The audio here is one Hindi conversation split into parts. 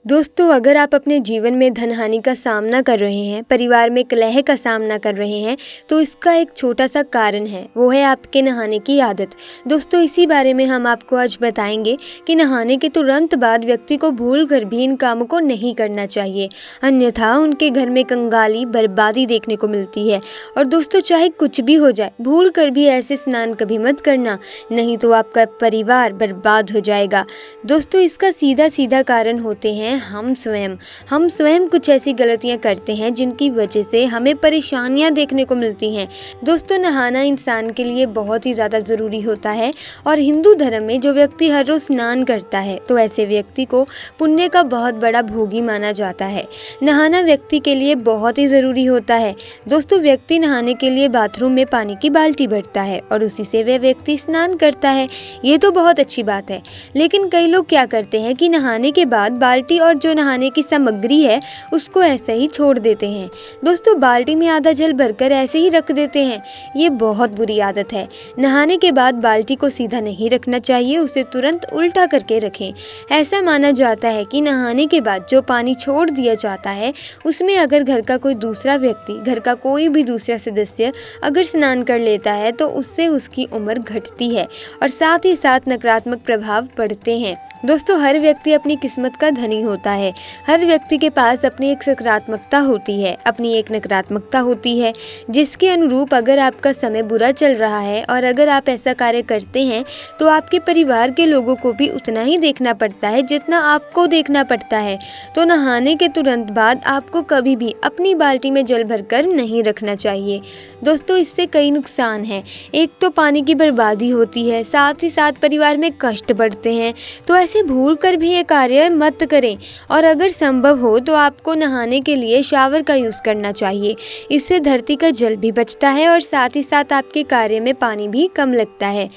दोस्तों, अगर आप अपने जीवन में धन-हानि का सामना कर रहे हैं, परिवार में कलह का सामना कर रहे हैं, तो इसका एक छोटा-सा कारण है, वो है आपके नहाने की आदत। दोस्तों, इसी बारे में हम आपको आज बताएंगे कि नहाने के तुरंत बाद व्यक्ति को भूलकर भी इन कामों को नहीं करना चाहिए, अन्यथा उनके घर में कंगाली, बर्बादी देखने को मिलती है। और दोस्तों, चाहे कुछ भी हो जाए, भूलकर भी ऐसे स्नान कभी मत करना, नहीं तो आपका परिवार बर्बाद हो जाएगा। दोस्तों, इसका सीधा-सीधा कारण होते हैं हम स्वयं कुछ ऐसी गलतियां करते हैं जिनकी वजह से हमें परेशानियां देखने को मिलती हैं। दोस्तों, नहाना इंसान के लिए बहुत ही ज़्यादा ज़रूरी होता है और हिंदू धर्म में जो व्यक्ति हर रोज़ स्नान करता है तो ऐसे व्यक्ति को पुण्य का बहुत बड़ा भोगी माना जाता है। नहाना व्यक्ति के लिए बहुत ही ज़रूरी होता है। दोस्तों, व्यक्ति नहाने के लिए बाथरूम में पानी की बाल्टी भरता है और उसी से वह व्यक्ति स्नान करता है। ये तो बहुत अच्छी बात है, लेकिन कई लोग क्या करते हैं कि नहाने के बाद बाल्टी और जो नहाने की सामग्री है उसको ऐसे ही छोड़ देते हैं। दोस्तों, बाल्टी में आधा जल भरकर ऐसे ही रख देते हैं। ये बहुत बुरी आदत है। नहाने के बाद बाल्टी को सीधा नहीं रखना चाहिए, उसे तुरंत उल्टा करके रखें। ऐसा माना जाता है कि नहाने के बाद जो पानी छोड़ दिया जाता है उसमें अगर घर का कोई दूसरा व्यक्ति, घर का कोई भी दूसरा सदस्य अगर स्नान कर लेता है तो उससे उसकी उम्र घटती है और साथ ही साथ नकारात्मक प्रभाव पड़ते हैं। दोस्तों, हर व्यक्ति अपनी किस्मत का धनी होता है। हर व्यक्ति के पास अपनी एक सकारात्मकता होती है, अपनी एक नकारात्मकता होती है, जिसके अनुरूप अगर आपका समय बुरा चल रहा है और अगर आप ऐसा कार्य करते हैं तो आपके परिवार के लोगों को भी उतना ही देखना पड़ता है जितना आपको देखना पड़ता है। तो नहाने के तुरंत बाद आपको कभी भी अपनी बाल्टी में जल भरकर नहीं रखना चाहिए। दोस्तों, इससे कई नुकसान हैं। एक तो पानी की बर्बादी होती है, साथ ही साथ परिवार में कष्ट बढ़ते हैं। तो ऐसे भूल कर भी ये कार्य मत करें और अगर संभव हो तो आपको नहाने के लिए शावर का यूज़ करना चाहिए। इससे धरती का जल भी बचता है और साथ ही साथ आपके कार्य में पानी भी कम लगता है।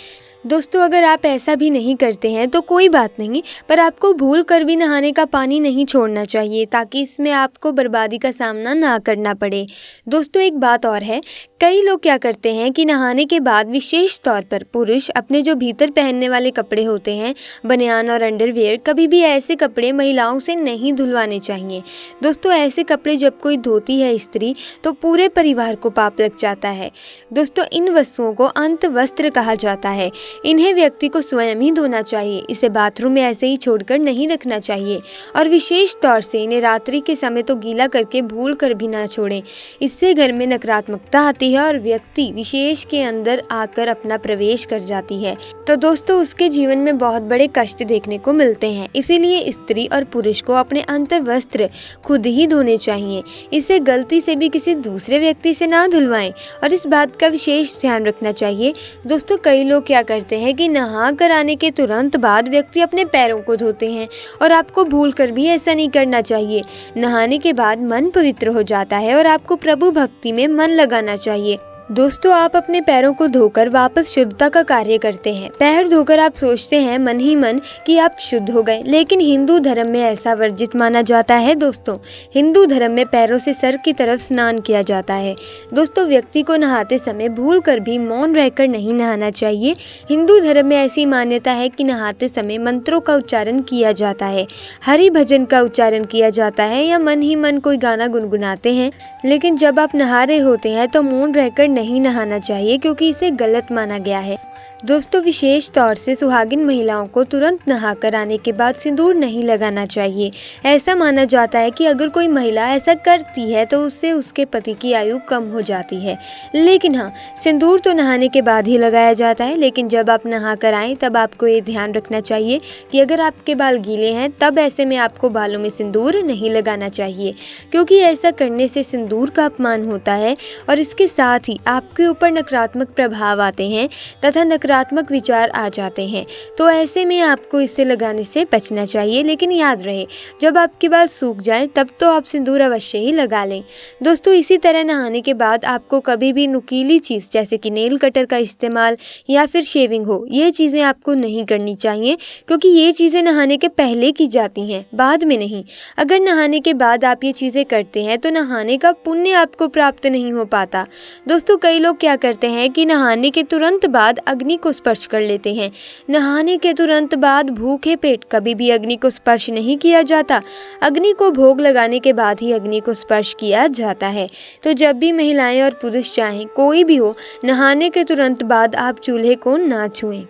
दोस्तों, अगर आप ऐसा भी नहीं करते हैं तो कोई बात नहीं, पर आपको भूल कर भी नहाने का पानी नहीं छोड़ना चाहिए ताकि इसमें आपको बर्बादी का सामना ना करना पड़े। दोस्तों, एक बात और है, कई लोग क्या करते हैं कि नहाने के बाद विशेष तौर पर पुरुष अपने जो भीतर पहनने वाले कपड़े होते हैं, बनियान और अंडरवियर, कभी भी ऐसे कपड़े महिलाओं से नहीं धुलवाने चाहिए। दोस्तों, ऐसे कपड़े जब कोई धोती है स्त्री तो पूरे परिवार को पाप लग जाता है। दोस्तों, इन वस्तुओं को अंतवस्त्र कहा जाता है। इन्हें व्यक्ति को स्वयं ही धोना चाहिए, इसे बाथरूम में ऐसे ही छोड़कर नहीं रखना चाहिए और विशेष तौर से इन्हें रात्रि के समय तो गीला करके भूल कर भी ना छोड़ें। इससे घर में नकारात्मकता आती है और व्यक्ति विशेष के अंदर आकर अपना प्रवेश कर जाती है, तो दोस्तों उसके जीवन में बहुत बड़े कष्ट देखने को मिलते हैं। इसीलिए स्त्री और पुरुष को अपने अंतर्वस्त्र खुद ही धोने चाहिए। इसे गलती से भी किसी दूसरे व्यक्ति से ना धुलवाएं और इस बात का विशेष ध्यान रखना चाहिए। दोस्तों, कई लोग क्या करते हैं कि नहा कर आने के तुरंत बाद व्यक्ति अपने पैरों को धोते हैं और आपको भूलकर भी ऐसा नहीं करना चाहिए। नहाने के बाद मन पवित्र हो जाता है और आपको प्रभु भक्ति में मन लगाना चाहिए। दोस्तों, आप अपने पैरों को धोकर वापस शुद्धता का कार्य करते हैं। पैर धोकर आप सोचते हैं मन ही मन कि आप शुद्ध हो गए, लेकिन हिंदू धर्म में ऐसा वर्जित माना जाता है। दोस्तों, हिंदू धर्म में पैरों से सर की तरफ स्नान किया जाता है। दोस्तों, व्यक्ति को नहाते समय भूलकर भी मौन रहकर नहीं नहाना चाहिए। हिंदू धर्म में ऐसी मान्यता है कि नहाते समय मंत्रों का उच्चारण किया जाता है, हरि भजन का उच्चारण किया जाता है या मन ही मन कोई गाना गुनगुनाते हैं। लेकिन जब आप नहा रहे होते हैं तो मौन रहकर नहीं नहाना चाहिए, क्योंकि इसे गलत माना गया है। दोस्तों, विशेष तौर से सुहागिन महिलाओं को तुरंत नहाकर आने के बाद सिंदूर नहीं लगाना चाहिए। ऐसा माना जाता है कि अगर कोई महिला ऐसा करती है तो उससे उसके पति की आयु कम हो जाती है। लेकिन हाँ, सिंदूर तो नहाने के बाद ही लगाया जाता है, लेकिन जब आप नहा कर आएँ तब आपको ये ध्यान रखना चाहिए कि अगर आपके बाल गीले हैं तब ऐसे में आपको बालों में सिंदूर नहीं लगाना चाहिए, क्योंकि ऐसा करने से सिंदूर का अपमान होता है और इसके साथ ही आपके ऊपर नकारात्मक प्रभाव आते हैं तथा नकारात्मक विचार आ जाते हैं। तो ऐसे में आपको इसे लगाने से बचना चाहिए। लेकिन याद रहे, जब आपके बाल सूख जाए तब तो आप सिंदूर अवश्य ही लगा लें। दोस्तों, इसी तरह नहाने के बाद आपको कभी भी नुकीली चीज़ जैसे कि नेल कटर का इस्तेमाल या फिर शेविंग हो, ये चीज़ें आपको नहीं करनी चाहिए, क्योंकि ये चीज़ें नहाने के पहले की जाती हैं, बाद में नहीं। अगर नहाने के बाद आप ये चीज़ें करते हैं तो नहाने का पुण्य आपको प्राप्त नहीं हो पाता। दोस्तों, कई लोग क्या करते हैं कि नहाने के तुरंत बाद अग्नि को स्पर्श कर लेते हैं। नहाने के तुरंत बाद भूखे पेट कभी भी अग्नि को स्पर्श नहीं किया जाता। अग्नि को भोग लगाने के बाद ही अग्नि को स्पर्श किया जाता है। तो जब भी महिलाएं और पुरुष चाहें, कोई भी हो, नहाने के तुरंत बाद आप चूल्हे को ना छुएं।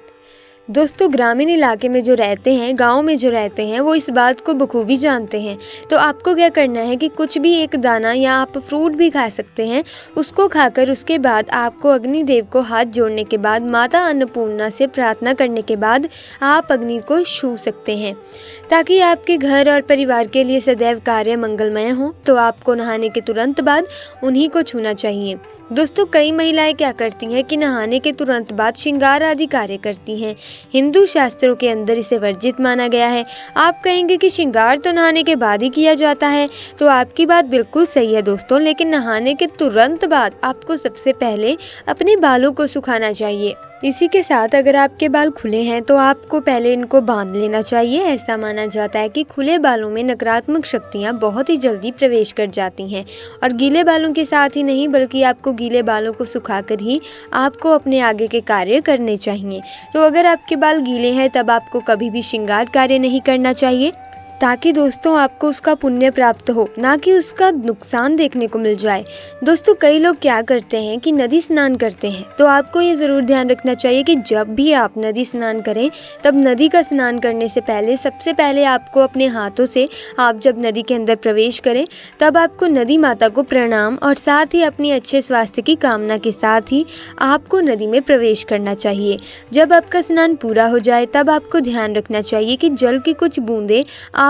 दोस्तों, ग्रामीण इलाके में जो रहते हैं, गांव में जो रहते हैं, वो इस बात को बखूबी जानते हैं। तो आपको क्या करना है कि कुछ भी एक दाना या आप फ्रूट भी खा सकते हैं, उसको खाकर उसके बाद आपको अग्निदेव को हाथ जोड़ने के बाद माता अन्नपूर्णा से प्रार्थना करने के बाद आप अग्नि को छू सकते हैं, ताकि आपके घर और परिवार के लिए सदैव कार्य मंगलमय हो। तो आपको नहाने के तुरंत बाद उन्हीं को छूना चाहिए। दोस्तों, कई महिलाएं क्या करती हैं कि नहाने के तुरंत बाद श्रृंगार आदि कार्य करती हैं। हिंदू शास्त्रों के अंदर इसे वर्जित माना गया है। आप कहेंगे कि श्रृंगार तो नहाने के बाद ही किया जाता है, तो आपकी बात बिल्कुल सही है दोस्तों, लेकिन नहाने के तुरंत बाद आपको सबसे पहले अपने बालों को सुखाना चाहिए। इसी के साथ अगर आपके बाल खुले हैं तो आपको पहले इनको बांध लेना चाहिए। ऐसा माना जाता है कि खुले बालों में नकारात्मक शक्तियाँ बहुत ही जल्दी प्रवेश कर जाती हैं, और गीले बालों के साथ ही नहीं बल्कि आपको गीले बालों को सुखाकर ही आपको अपने आगे के कार्य करने चाहिए। तो अगर आपके बाल गीले हैं तब आपको कभी भी श्रृंगार कार्य नहीं करना चाहिए, ताकि दोस्तों आपको उसका पुण्य प्राप्त हो, ना कि उसका नुकसान देखने को मिल जाए। दोस्तों, कई लोग क्या करते हैं कि नदी स्नान करते हैं, तो आपको ये ज़रूर ध्यान रखना चाहिए कि जब भी आप नदी स्नान करें तब नदी का स्नान करने से पहले सबसे पहले आपको अपने हाथों से, आप जब नदी के अंदर प्रवेश करें तब आपको नदी माता को प्रणाम और साथ ही अपनी अच्छे स्वास्थ्य की कामना के साथ ही आपको नदी में प्रवेश करना चाहिए। जब आपका स्नान पूरा हो जाए तब आपको ध्यान रखना चाहिए कि जल की कुछ बूंदें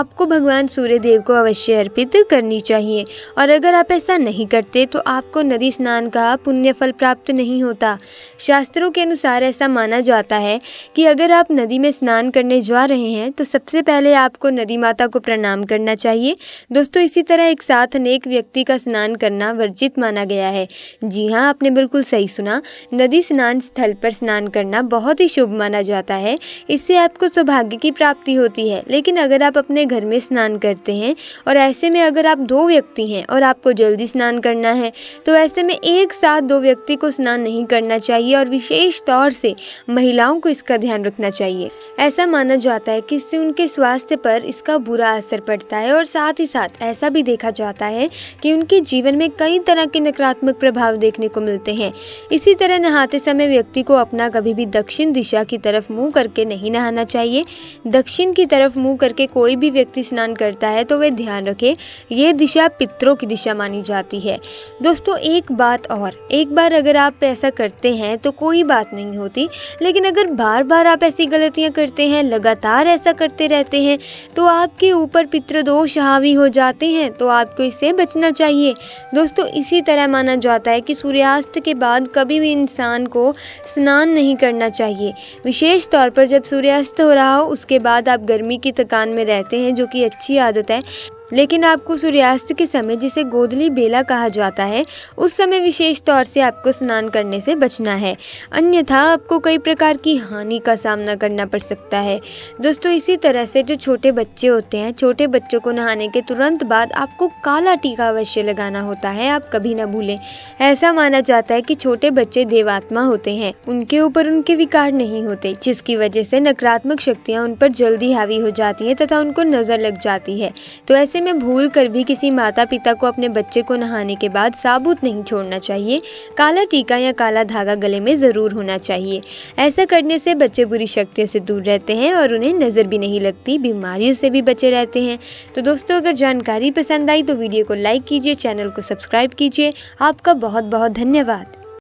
आपको भगवान सूर्य देव को अवश्य अर्पित करनी चाहिए, और अगर आप ऐसा नहीं करते तो आपको नदी स्नान का पुण्य फल प्राप्त नहीं होता। शास्त्रों के अनुसार ऐसा माना जाता है कि अगर आप नदी में स्नान करने जा रहे हैं तो सबसे पहले आपको नदी माता को प्रणाम करना चाहिए। दोस्तों, इसी तरह एक साथ अनेक व्यक्ति का स्नान करना वर्जित माना गया है। जी हाँ, आपने बिल्कुल सही सुना। नदी स्नान स्थल पर स्नान करना बहुत ही शुभ माना जाता है। इससे आपको सौभाग्य की प्राप्ति होती है। लेकिन अगर आप अपने घर में स्नान करते हैं और ऐसे में अगर आप 2 व्यक्ति हैं और आपको जल्दी स्नान करना है, तो ऐसे में एक साथ 2 व्यक्ति को स्नान नहीं करना चाहिए, और विशेष तौर से महिलाओं को इसका ध्यान रखना चाहिए। ऐसा माना जाता है कि इससे उनके स्वास्थ्य पर इसका बुरा असर पड़ता है, और साथ ही साथ ऐसा भी देखा जाता है कि उनके जीवन में कई तरह के नकारात्मक प्रभाव देखने को मिलते हैं। इसी तरह नहाते समय व्यक्ति को अपना कभी भी दक्षिण दिशा की तरफ मुंह करके नहीं नहाना चाहिए। दक्षिण की तरफ मुंह करके कोई भी व्यक्ति स्नान करता है तो वे ध्यान रखें, ये दिशा पितरों की दिशा मानी जाती है। दोस्तों, एक बात और, एक बार अगर आप ऐसा करते हैं तो कोई बात नहीं होती, लेकिन अगर बार बार आप ऐसी गलतियां करते हैं, लगातार ऐसा करते रहते हैं, तो आपके ऊपर पितृदोष हावी हो जाते हैं, तो आपको इससे बचना चाहिए। दोस्तों, इसी तरह माना जाता है कि सूर्यास्त के बाद कभी भी इंसान को स्नान नहीं करना चाहिए। विशेष तौर पर जब सूर्यास्त हो रहा हो उसके बाद आप गर्मी की थकान में रहते हैं, जो कि अच्छी आदत है, लेकिन आपको सूर्यास्त के समय, जिसे गोधली बेला कहा जाता है, उस समय विशेष तौर से आपको स्नान करने से बचना है, अन्यथा आपको कई प्रकार की हानि का सामना करना पड़ सकता है। दोस्तों, इसी तरह से जो छोटे बच्चे होते हैं, छोटे बच्चों को नहाने के तुरंत बाद आपको काला टीका अवश्य लगाना होता है, आप कभी ना भूलें। ऐसा माना जाता है कि छोटे बच्चे देवात्मा होते हैं, उनके ऊपर उनके विकार नहीं होते, जिसकी वजह से नकारात्मक शक्तियाँ उन पर जल्दी हावी हो जाती हैं तथा उनको नज़र लग जाती है। तो ऐसे में भूल कर भी किसी माता पिता को अपने बच्चे को नहाने के बाद साबुत नहीं छोड़ना चाहिए। काला टीका या काला धागा गले में ज़रूर होना चाहिए। ऐसा करने से बच्चे बुरी शक्तियों से दूर रहते हैं और उन्हें नज़र भी नहीं लगती, बीमारियों से भी बचे रहते हैं। तो दोस्तों, अगर जानकारी पसंद आई तो वीडियो को लाइक कीजिए, चैनल को सब्सक्राइब कीजिए। आपका बहुत बहुत धन्यवाद।